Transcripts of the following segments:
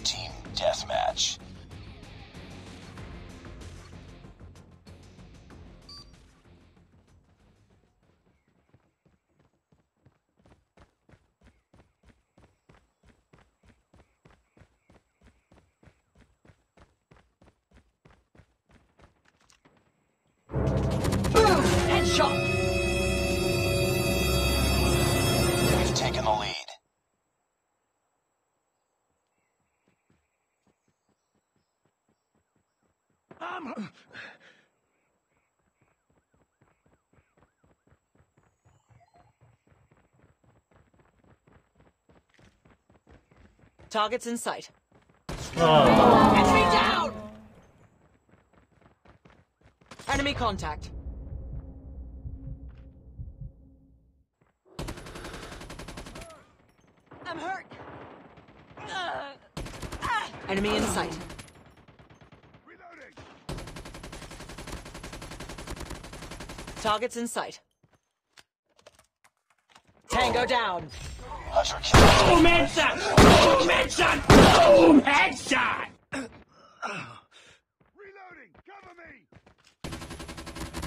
Team Deathmatch. Headshot! We've taken the lead. Targets in sight. Oh. Enemy down! Enemy contact. I'm hurt. Enemy in sight. Targets in sight. Tango down. Hunter killed. Boom headshot! Boom headshot! Boom headshot! Reloading! Cover me!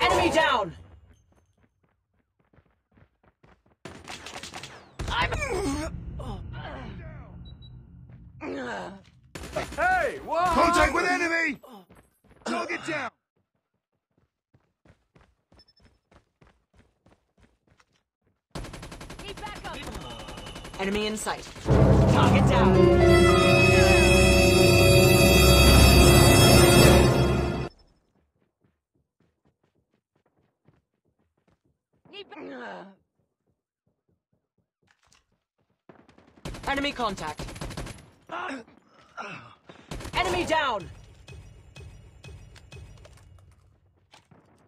Enemy down. Hey! Whoa! Contact with enemy! Target down! Enemy in sight. Target down. Enemy contact. Enemy down.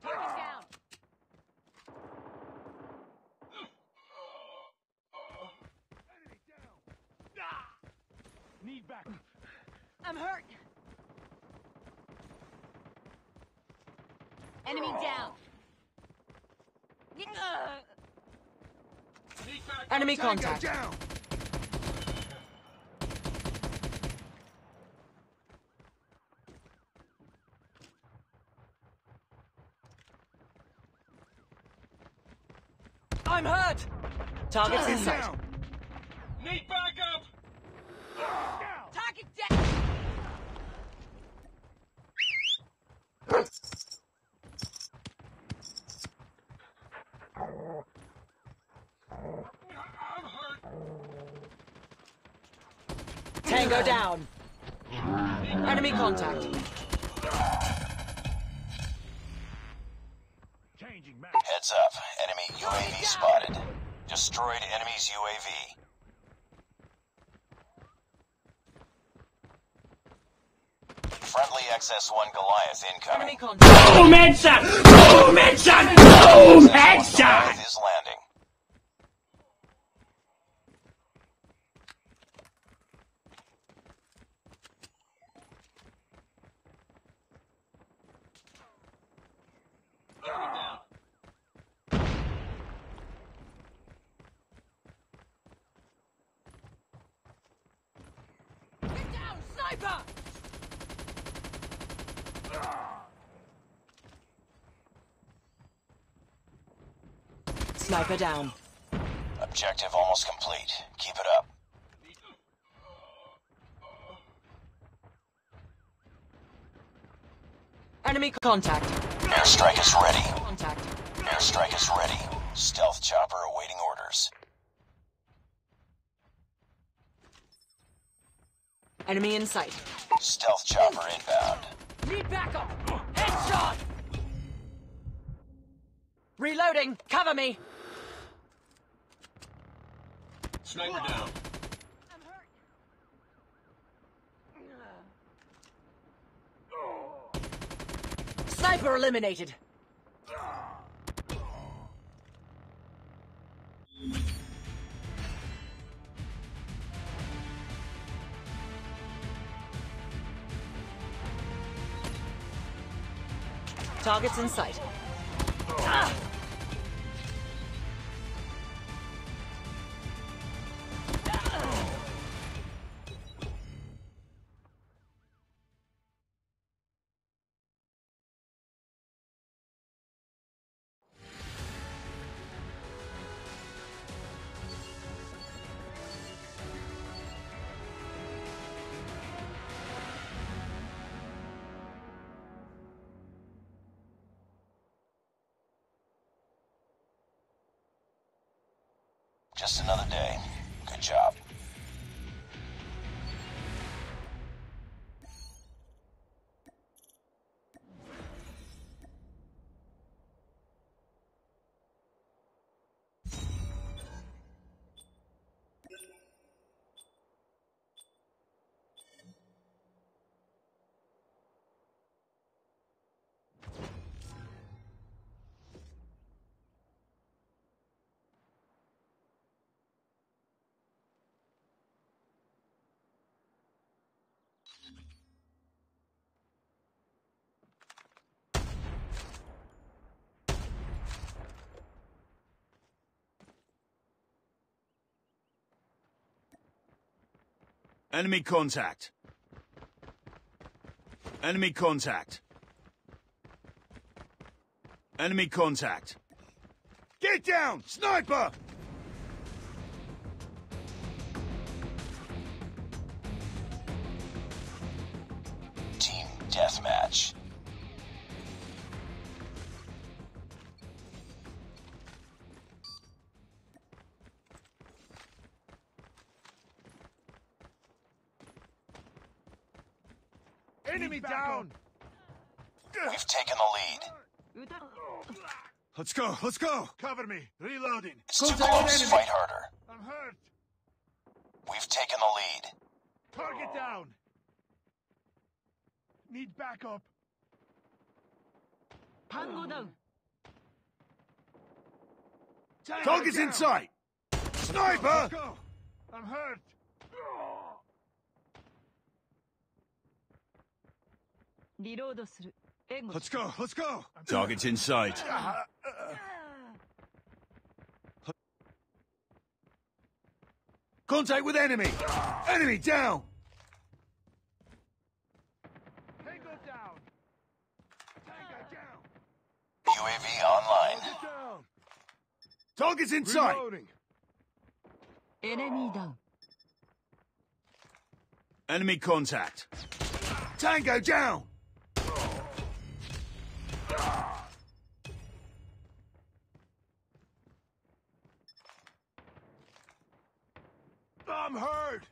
Target down. Enemy down! Need back. I'm hurt. Enemy down. Enemy Tango contact. down! I'm hurt. Targets in sight. Down! Need backup! Target down. I'm hurt! Tango down. Enemy contact. Changing back. Heads up. Enemy UAV spotted. Destroyed enemy's UAV. Friendly XS-1 Goliath incoming. Enemy contact. Boom headshot! Boom headshot! Boom headshot! Goliath is landing. Get down, sniper! Sniper down. Objective almost complete. Keep it up. Enemy contact. Airstrike is ready. Contact. Airstrike is ready. Stealth chopper awaiting orders. Enemy in sight. Stealth chopper inbound. Need backup. Headshot. Reloading. Cover me. Sniper down. I'm hurt. Sniper eliminated. Targets in sight. Just another day. Good job. Enemy contact. Enemy contact. Enemy contact. Get down! Sniper! Team deathmatch. Enemy down! We've taken the lead. Let's go, let's go! Cover me. Reloading. It's too Contact close. enemy. Fight harder. I'm hurt. We've taken the lead. Target down. Need backup. 単語ダウン Target's in sight! Sniper! I'm hurt. リロードする援護 Let's go, let's go! Target's in sight. Contact with enemy! Enemy down! Tango down! Tango down! UAV online. Down! Target's in sight! エネミーダウン Enemy contact. Tango down! I'm hurt!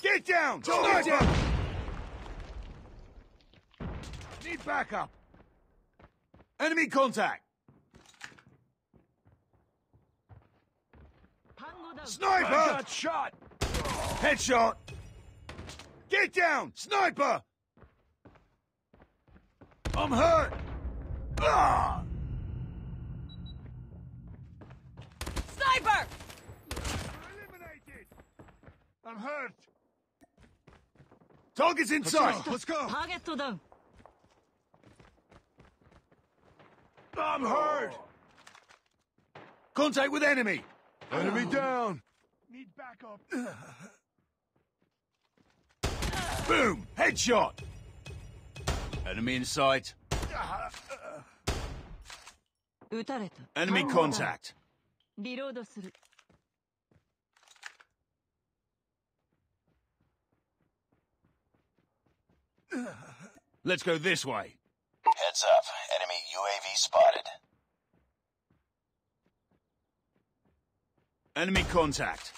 Get down! Sniper! Need backup! Enemy contact! 単語ダウン Sniper! Got shot! Headshot! Get down! Sniper! I'm hurt! Ah! Sniper! Eliminated! I'm hurt! Target's in sight! Let's go! ターゲットダウン I'm hurt! Contact with enemy! Enemy down! Need backup! Boom! Headshot! Enemy in sight. 撃たれた Enemy 単語ダウン contact. リロードする Let's go this way. Heads up. Enemy UAV spotted. Enemy contact.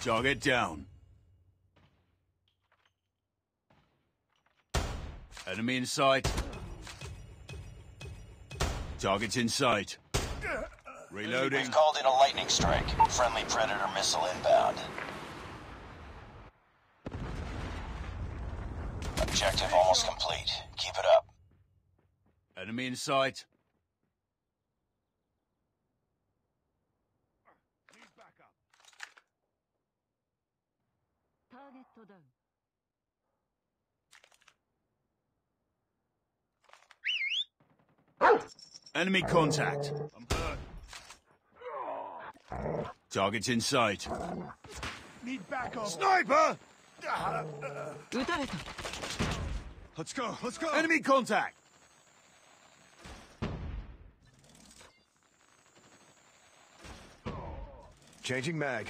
Target down. Enemy in sight. Target's in sight. Reloading. We've called in a lightning strike. Friendly Predator missile inbound. Objective almost complete. Keep it up. Enemy in sight. トダウン。 Enemy contact. I'm hurt. Target's in sight. Need backup. Sniper! 撃たれた。 Let's go, let's go! Enemy contact. Changing mag.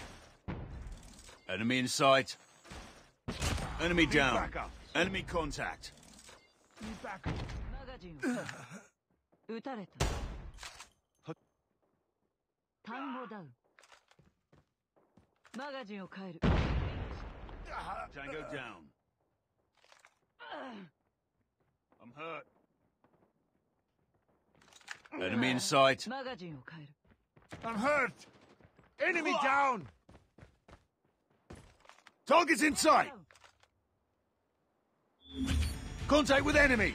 Enemy in sight. Enemy Need down. backup. Enemy contact. Need backup. マガジンを変える。撃たれた。単語ダウン。マガジンを変える。 Tango down. I'm hurt. Enemy in sight. マガジンを変える。 I'm hurt! Enemy down! Target's in sight. Contact with enemy.